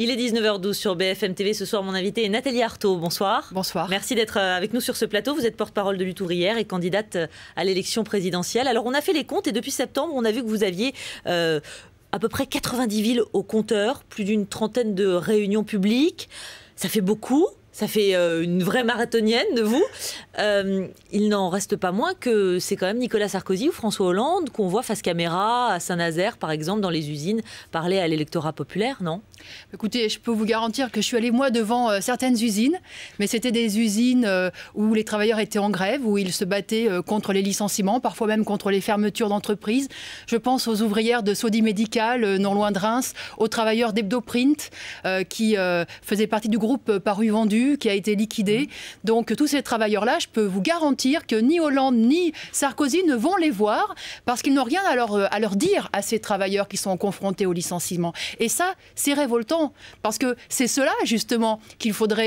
Il est 19h12 sur BFM TV. Ce soir, mon invité est Nathalie Arthaud. Bonsoir. Bonsoir. Merci d'être avec nous sur ce plateau. Vous êtes porte-parole de Lutte ouvrière et candidate à l'élection présidentielle. Alors, on a fait les comptes et depuis septembre, on a vu que vous aviez à peu près 90 villes au compteur, plus d'une trentaine de réunions publiques. Ça fait beaucoup. Ça fait une vraie marathonienne de vous. Il n'en reste pas moins que c'est quand même Nicolas Sarkozy ou François Hollande qu'on voit face caméra à Saint-Nazaire, par exemple, dans les usines, parler à l'électorat populaire, non? Écoutez, je peux vous garantir que je suis allée, moi, devant certaines usines, mais c'était des usines où les travailleurs étaient en grève, où ils se battaient contre les licenciements, parfois même contre les fermetures d'entreprises. Je pense aux ouvrières de Saudi Médical, non loin de Reims, aux travailleurs d'Hebdoprint, qui faisaient partie du groupe Paru Vendu, qui a été liquidé. Donc tous ces travailleurs-là, je peux vous garantir que ni Hollande ni Sarkozy ne vont les voir parce qu'ils n'ont rien à leur dire à ces travailleurs qui sont confrontés au licenciement. Et ça, c'est révoltant parce que c'est cela justement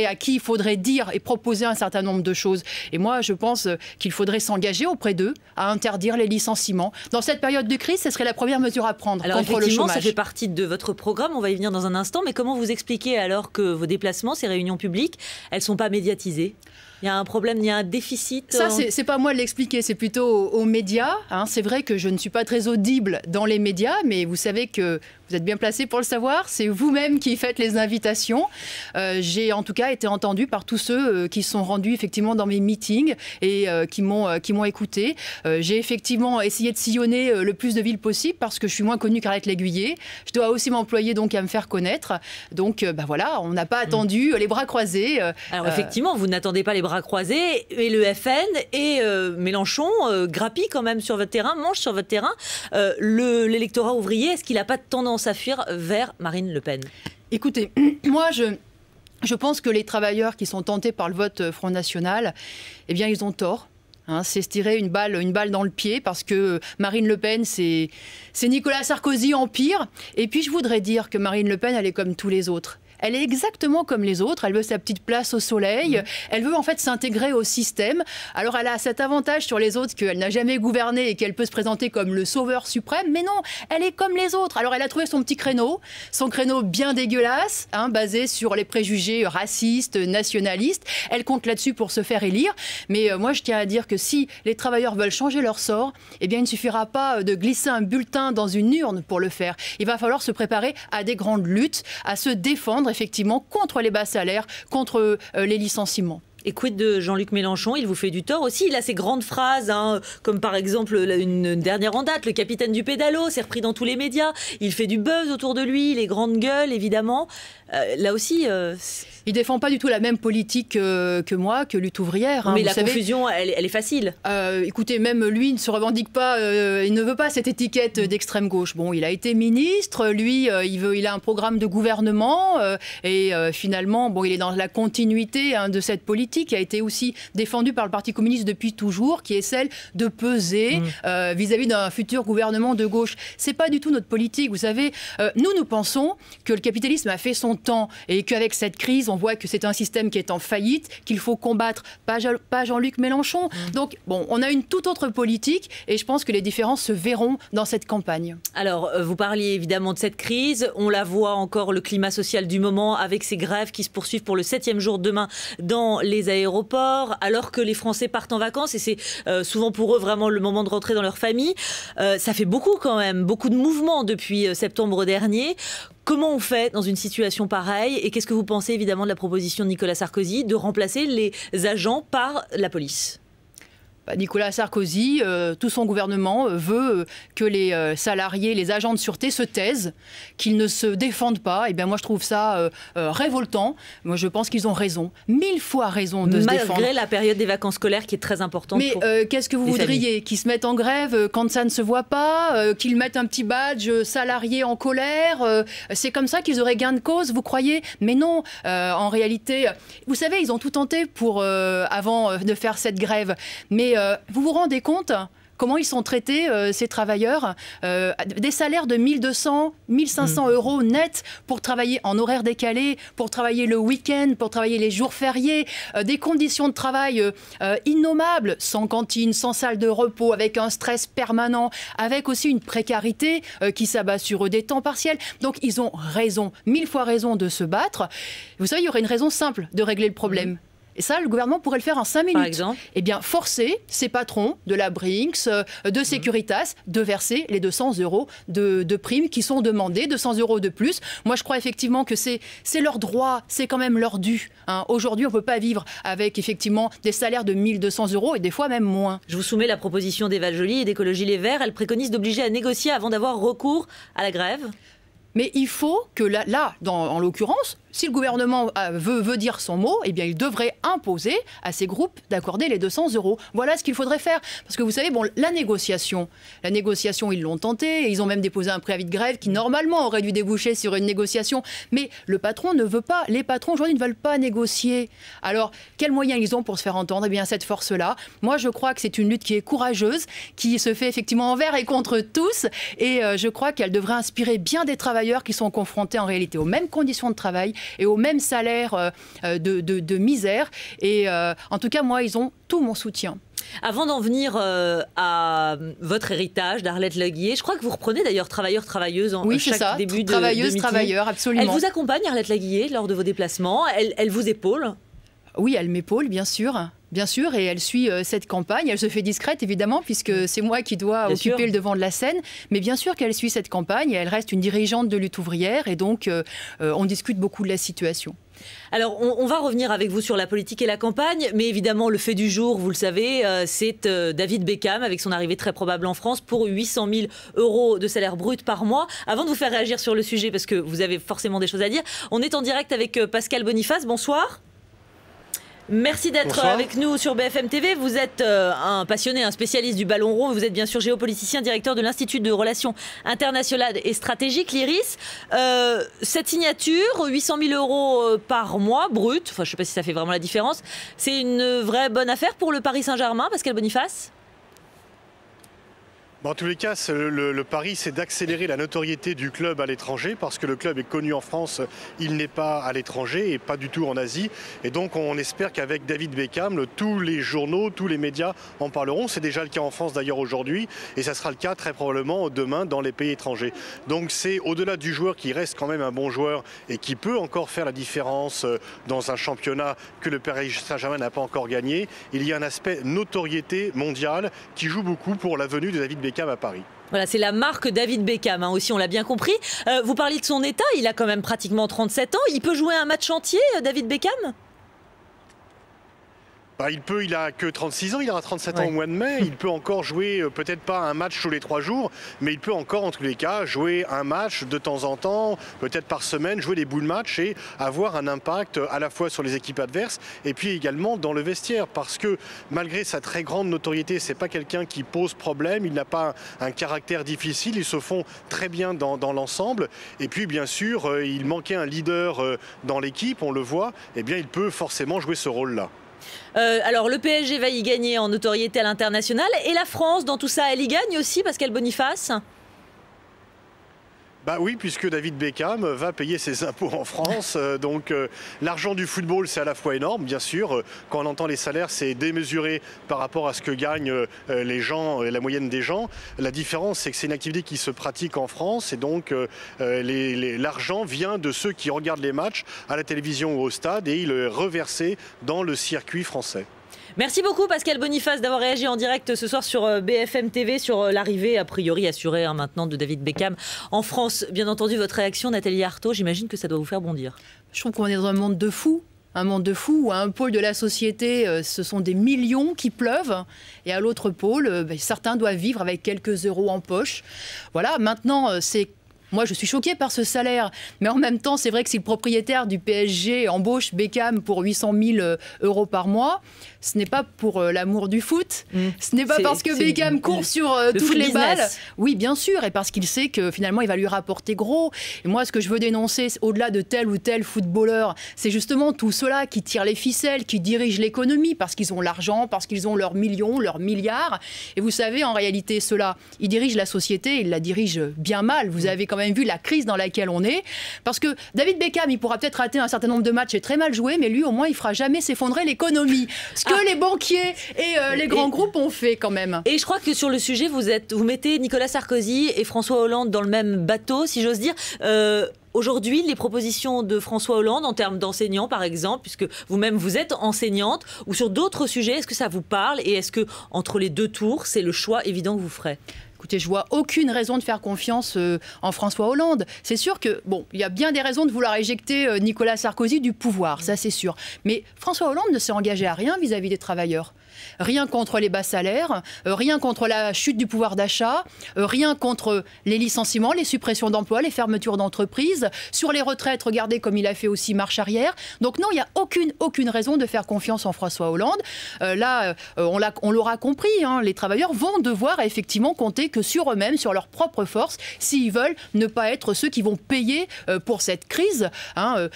à qui il faudrait dire et proposer un certain nombre de choses. Et moi, je pense qu'il faudrait s'engager auprès d'eux à interdire les licenciements. Dans cette période de crise, ce serait la première mesure à prendre contre le chômage. Ça fait partie de votre programme, on va y venir dans un instant, mais comment vous expliquez alors que vos déplacements, ces réunions publiques, elles ne sont pas médiatisées? Il y a un problème, il y a un déficit. Ça, c'est pas moi de l'expliquer, c'est plutôt aux médias. C'est vrai que je ne suis pas très audible dans les médias, mais vous savez que vous êtes bien placé pour le savoir. C'est vous-même qui faites les invitations. J'ai en tout cas été entendue par tous ceux qui sont rendus effectivement dans mes meetings et qui m'ont écouté. J'ai effectivement essayé de sillonner le plus de villes possible parce que je suis moins connue qu'Arlette L'Aiguiller. Je dois aussi m'employer donc à me faire connaître. Donc voilà, on n'a pas attendu les bras croisés. Alors effectivement, vous n'attendez pas les bras croisés, et le FN et Mélenchon grappillent quand même sur votre terrain, mangent sur votre terrain. L'électorat ouvrier, est-ce qu'il n'a pas tendance à fuir vers Marine Le Pen? Écoutez, moi je pense que les travailleurs qui sont tentés par le vote Front National, eh bien ils ont tort. C'est se tirer une balle dans le pied parce que Marine Le Pen, c'est Nicolas Sarkozy en pire. Et puis je voudrais dire que Marine Le Pen, elle est comme tous les autres. Elle est exactement comme les autres, elle veut sa petite place au soleil, elle veut en fait s'intégrer au système. Alors elle a cet avantage sur les autres qu'elle n'a jamais gouverné et qu'elle peut se présenter comme le sauveur suprême, mais non, elle est comme les autres. Alors elle a trouvé son petit créneau, son créneau bien dégueulasse, basé sur les préjugés racistes, nationalistes. Elle compte là-dessus pour se faire élire. Mais moi je tiens à dire que si les travailleurs veulent changer leur sort, eh bien il ne suffira pas de glisser un bulletin dans une urne pour le faire. Il va falloir se préparer à des grandes luttes, à se défendre effectivement contre les bas salaires, contre les licenciements. Et quid de Jean-Luc Mélenchon? Il vous fait du tort aussi. Il a ces grandes phrases, comme par exemple une dernière en date, le capitaine du pédalo, c'est repris dans tous les médias. Il fait du buzz autour de lui, les grandes gueules, évidemment. Là aussi... Il ne défend pas du tout la même politique que moi, que Lutte ouvrière. Mais la confusion, elle est facile. Écoutez, même lui, il ne se revendique pas, il ne veut pas cette étiquette d'extrême gauche. Bon, il a été ministre, lui, il a un programme de gouvernement, et finalement, bon, il est dans la continuité de cette politique qui a été aussi défendue par le Parti communiste depuis toujours, qui est celle de peser vis-à-vis d'un futur gouvernement de gauche. C'est pas du tout notre politique, vous savez. Nous pensons que le capitalisme a fait son temps et qu'avec cette crise, on voit que c'est un système qui est en faillite, qu'il faut combattre, pas Jean-Luc Mélenchon. Donc, bon, on a une toute autre politique et je pense que les différences se verront dans cette campagne. Alors, vous parliez évidemment de cette crise. On la voit encore, le climat social du moment, avec ces grèves qui se poursuivent pour le 7e jour demain dans les aéroports, alors que les Français partent en vacances et c'est souvent pour eux vraiment le moment de rentrer dans leur famille. Ça fait beaucoup quand même, beaucoup de mouvements depuis septembre dernier. Comment on fait dans une situation pareille? Et qu'est-ce que vous pensez évidemment de la proposition de Nicolas Sarkozy de remplacer les agents par la police? Nicolas Sarkozy, tout son gouvernement veut que les salariés, les agents de sûreté se taisent, qu'ils ne se défendent pas. Et bien moi je trouve ça révoltant. Moi je pense qu'ils ont raison, 1000 fois raison de se défendre. Malgré la période des vacances scolaires qui est très importante. Mais qu'est-ce que vous voudriez? Qu'ils se mettent en grève quand ça ne se voit pas, qu'ils mettent un petit badge salarié en colère. C'est comme ça qu'ils auraient gain de cause, vous croyez? Mais non, en réalité, vous savez, ils ont tout tenté pour avant de faire cette grève. Mais vous vous rendez compte comment ils sont traités, ces travailleurs. Des salaires de 1200, 1500 euros net pour travailler en horaire décalé, pour travailler le week-end, pour travailler les jours fériés, des conditions de travail innommables, sans cantine, sans salle de repos, avec un stress permanent, avec aussi une précarité qui s'abat sur eux, des temps partiels. Donc ils ont raison, 1000 fois raison de se battre. Vous savez, il y aurait une raison simple de régler le problème. Et ça, le gouvernement pourrait le faire en 5 minutes. Par exemple ? Eh bien, forcer ces patrons de la Brinks, de Securitas, de verser les 200 euros de primes qui sont demandées, 200 euros de plus. Moi, je crois effectivement que c'est leur droit, c'est quand même leur dû. Hein. Aujourd'hui, on ne peut pas vivre avec effectivement des salaires de 1200 euros et des fois même moins. Je vous soumets la proposition d'Eva Joly et d'Écologie Les Verts. Elle préconise d'obliger à négocier avant d'avoir recours à la grève. Mais il faut que là en l'occurrence, si le gouvernement veut dire son mot, eh bien, il devrait imposer à ces groupes d'accorder les 200 euros. Voilà ce qu'il faudrait faire. Parce que vous savez, bon, la négociation, ils l'ont tenté. Ils ont même déposé un préavis de grève qui, normalement, aurait dû déboucher sur une négociation. Mais le patron ne veut pas. Les patrons, aujourd'hui, ne veulent pas négocier. Alors, quels moyens ils ont pour se faire entendre ? Eh bien, cette force-là, moi, je crois que c'est une lutte qui est courageuse, qui se fait effectivement envers et contre tous. Et je crois qu'elle devrait inspirer bien des travailleurs qui sont confrontés en réalité aux mêmes conditions de travail et au même salaire de misère. Et en tout cas, moi, ils ont tout mon soutien. Avant d'en venir à votre héritage d'Arlette Laguiller, je crois que vous reprenez d'ailleurs travailleurs-travailleuses en chaque début de meeting. Travailleuses, travailleurs, absolument. Elle vous accompagne, Arlette Laguiller, lors de vos déplacements ? Elle vous épaule ? Oui, elle m'épaule, bien sûr. Bien sûr, et elle suit cette campagne. Elle se fait discrète, évidemment, puisque c'est moi qui dois occuper le devant de la scène. Mais bien sûr qu'elle suit cette campagne et elle reste une dirigeante de lutte ouvrière. Et donc, on discute beaucoup de la situation. Alors, on va revenir avec vous sur la politique et la campagne, mais évidemment, le fait du jour, vous le savez, c'est David Beckham, avec son arrivée très probable en France, pour 800 000 euros de salaire brut par mois. Avant de vous faire réagir sur le sujet, parce que vous avez forcément des choses à dire, on est en direct avec Pascal Boniface. Bonsoir. Merci d'être avec nous sur BFM TV. Vous êtes un passionné, un spécialiste du ballon rond. Vous êtes bien sûr géopoliticien, directeur de l'Institut de Relations Internationales et Stratégiques, l'IRIS. Cette signature, 800 000 euros par mois, brut, enfin, je ne sais pas si ça fait vraiment la différence, c'est une vraie bonne affaire pour le Paris Saint-Germain, Pascal Boniface ? En tous les cas, le pari, c'est d'accélérer la notoriété du club à l'étranger, parce que le club est connu en France, il n'est pas à l'étranger et pas du tout en Asie. Et donc on espère qu'avec David Beckham, tous les journaux, tous les médias en parleront. C'est déjà le cas en France d'ailleurs aujourd'hui, et ça sera le cas très probablement demain dans les pays étrangers. Donc c'est au-delà du joueur qui reste quand même un bon joueur et qui peut encore faire la différence dans un championnat que le Paris Saint-Germain n'a pas encore gagné. Il y a un aspect notoriété mondiale qui joue beaucoup pour la venue de David Beckham à Paris. Voilà, c'est la marque David Beckham, hein, aussi, on l'a bien compris. Vous parliez de son état, il a quand même pratiquement 37 ans. Il peut jouer un match entier, David Beckham ? Il a que 36 ans, il aura 37 ans au mois de mai. Il peut encore jouer, peut-être pas un match tous les 3 jours, mais il peut encore, en tous les cas, jouer un match de temps en temps, peut-être par semaine, jouer des bouts de match et avoir un impact à la fois sur les équipes adverses et puis également dans le vestiaire. Parce que malgré sa très grande notoriété, c'est pas quelqu'un qui pose problème, il n'a pas un caractère difficile, ils se font très bien dans l'ensemble. Et puis bien sûr, il manquait un leader dans l'équipe, on le voit, eh bien il peut forcément jouer ce rôle-là. Alors le PSG va y gagner en notoriété à l'international, et la France dans tout ça, elle y gagne aussi, Pascal Boniface ? Bah oui, puisque David Beckham va payer ses impôts en France. Donc l'argent du football, c'est à la fois énorme, bien sûr. Quand on entend les salaires, c'est démesuré par rapport à ce que gagnent les gens, la moyenne des gens. La différence, c'est que c'est une activité qui se pratique en France. Et donc l'argent vient de ceux qui regardent les matchs à la télévision ou au stade, et il est reversé dans le circuit français. Merci beaucoup Pascal Boniface d'avoir réagi en direct ce soir sur BFM TV sur l'arrivée a priori assurée maintenant de David Beckham en France. Bien entendu, votre réaction, Nathalie Arthaud, j'imagine que ça doit vous faire bondir. Je trouve qu'on est dans un monde de fous. Un monde de fous où à un pôle de la société, ce sont des millions qui pleuvent, et à l'autre pôle, certains doivent vivre avec quelques euros en poche. Voilà, maintenant, moi, je suis choquée par ce salaire, mais en même temps, c'est vrai que si le propriétaire du PSG embauche Beckham pour 800 000 euros par mois, ce n'est pas pour l'amour du foot, ce n'est pas parce que Beckham court sur toutes les balles. Oui, bien sûr, et parce qu'il sait que finalement, il va lui rapporter gros. Et moi, ce que je veux dénoncer, au-delà de tel ou tel footballeur, c'est justement tous ceux-là qui tirent les ficelles, qui dirigent l'économie, parce qu'ils ont l'argent, parce qu'ils ont leurs millions, leurs milliards. Et vous savez, en réalité, ceux-là, ils dirigent la société, ils la dirigent bien mal. Vous avez quand même vu la crise dans laquelle on est. Parce que David Beckham, il pourra peut-être rater un certain nombre de matchs et très mal jouer, mais lui, au moins, il fera jamais s'effondrer l'économie. Ce que les banquiers et les grands groupes ont fait quand même. Et je crois que sur le sujet, vous mettez Nicolas Sarkozy et François Hollande dans le même bateau, si j'ose dire. Aujourd'hui, les propositions de François Hollande en termes d'enseignants, par exemple, puisque vous-même vous êtes enseignante, ou sur d'autres sujets, est-ce que ça vous parle? Et est-ce que entre les deux tours, c'est le choix évident que vous ferez? Écoutez, je vois aucune raison de faire confiance en François Hollande. C'est sûr que, bon, il y a bien des raisons de vouloir éjecter Nicolas Sarkozy du pouvoir, ça c'est sûr. Mais François Hollande ne s'est engagé à rien vis-à-vis des travailleurs. Rien contre les bas salaires, rien contre la chute du pouvoir d'achat, rien contre les licenciements, les suppressions d'emplois, les fermetures d'entreprises. Sur les retraites, regardez comme il a fait aussi marche arrière. Donc non, il n'y a aucune raison de faire confiance en François Hollande. On l'aura compris, hein, les travailleurs vont devoir effectivement compter que sur eux-mêmes, sur leurs propres forces, s'ils veulent ne pas être ceux qui vont payer pour cette crise, hein,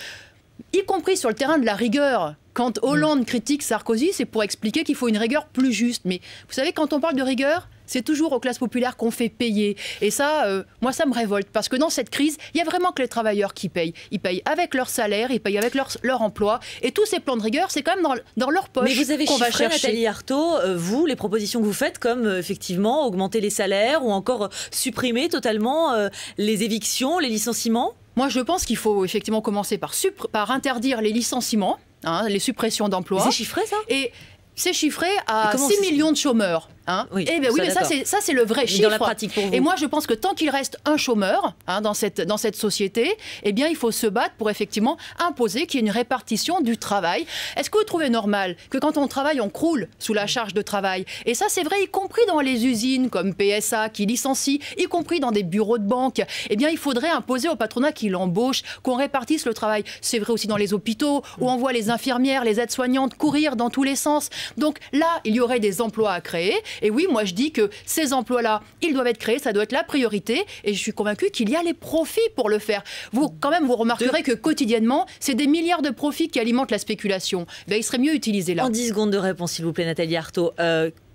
y compris sur le terrain de la rigueur. Quand Hollande critique Sarkozy, c'est pour expliquer qu'il faut une rigueur plus juste. Mais vous savez, quand on parle de rigueur, c'est toujours aux classes populaires qu'on fait payer. Et ça, moi, ça me révolte. Parce que dans cette crise, il n'y a vraiment que les travailleurs qui payent. Ils payent avec leur salaire, ils payent avec leur emploi. Et tous ces plans de rigueur, c'est quand même dans leur poche. Mais vous avez chiffré, Nathalie Arthaud, vous, les propositions que vous faites, comme effectivement augmenter les salaires ou encore supprimer totalement les évictions, les licenciements? Moi, je pense qu'il faut effectivement commencer par interdire les licenciements, hein, les suppressions d'emplois. C'est chiffré, ça? Et c'est chiffré à 6 millions de chômeurs. Hein, oui, mais ça c'est le vrai chiffre. Dans la pratique pour vous. Et moi je pense que tant qu'il reste un chômeur dans cette société, eh bien il faut se battre pour effectivement imposer qu'il y ait une répartition du travail. Est-ce que vous trouvez normal que quand on travaille on croule sous la charge de travail? Et ça c'est vrai y compris dans les usines comme PSA qui licencie, y compris dans des bureaux de banque. Eh bien il faudrait imposer au patronat qu'il embauche, qu'on répartisse le travail. C'est vrai aussi dans les hôpitaux où on voit les infirmières, les aides-soignantes courir dans tous les sens. Donc là il y aurait des emplois à créer. Et oui, moi je dis que ces emplois-là, ils doivent être créés, ça doit être la priorité. Et je suis convaincue qu'il y a les profits pour le faire. Vous remarquerez que quotidiennement, c'est des milliards de profits qui alimentent la spéculation. Ben, il serait mieux utilisé là. En 10 secondes de réponse, s'il vous plaît, Nathalie Arthaud.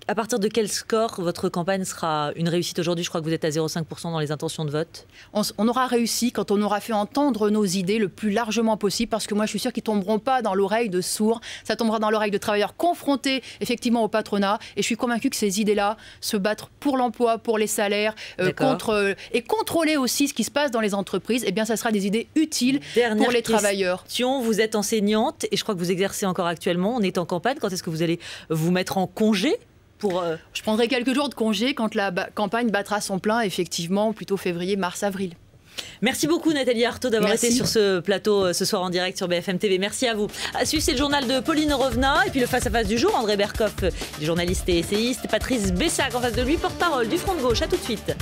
À partir de quel score votre campagne sera une réussite aujourd'hui? Je crois que vous êtes à 0,5% dans les intentions de vote. On aura réussi quand on aura fait entendre nos idées le plus largement possible, parce que moi je suis sûre qu'ils ne tomberont pas dans l'oreille de sourds, ça tombera dans l'oreille de travailleurs confrontés effectivement au patronat. Et je suis convaincue que ces idées-là, se battre pour l'emploi, pour les salaires, et contrôler aussi ce qui se passe dans les entreprises, eh bien ça sera des idées utiles pour les travailleurs. Vous êtes enseignante et je crois que vous exercez encore actuellement. On est en campagne. Quand est-ce que vous allez vous mettre en congé? Je prendrai quelques jours de congé quand la campagne battra son plein, effectivement, plutôt février, mars, avril. Merci beaucoup Nathalie Arthaud d'avoir été sur ce plateau ce soir en direct sur BFM TV. Merci à vous. À suivre, c'est le journal de Pauline Revenat et puis le face-à-face du jour. André Berkoff, journaliste et essayiste. Patrice Bessac en face de lui, porte-parole du Front de Gauche. À tout de suite.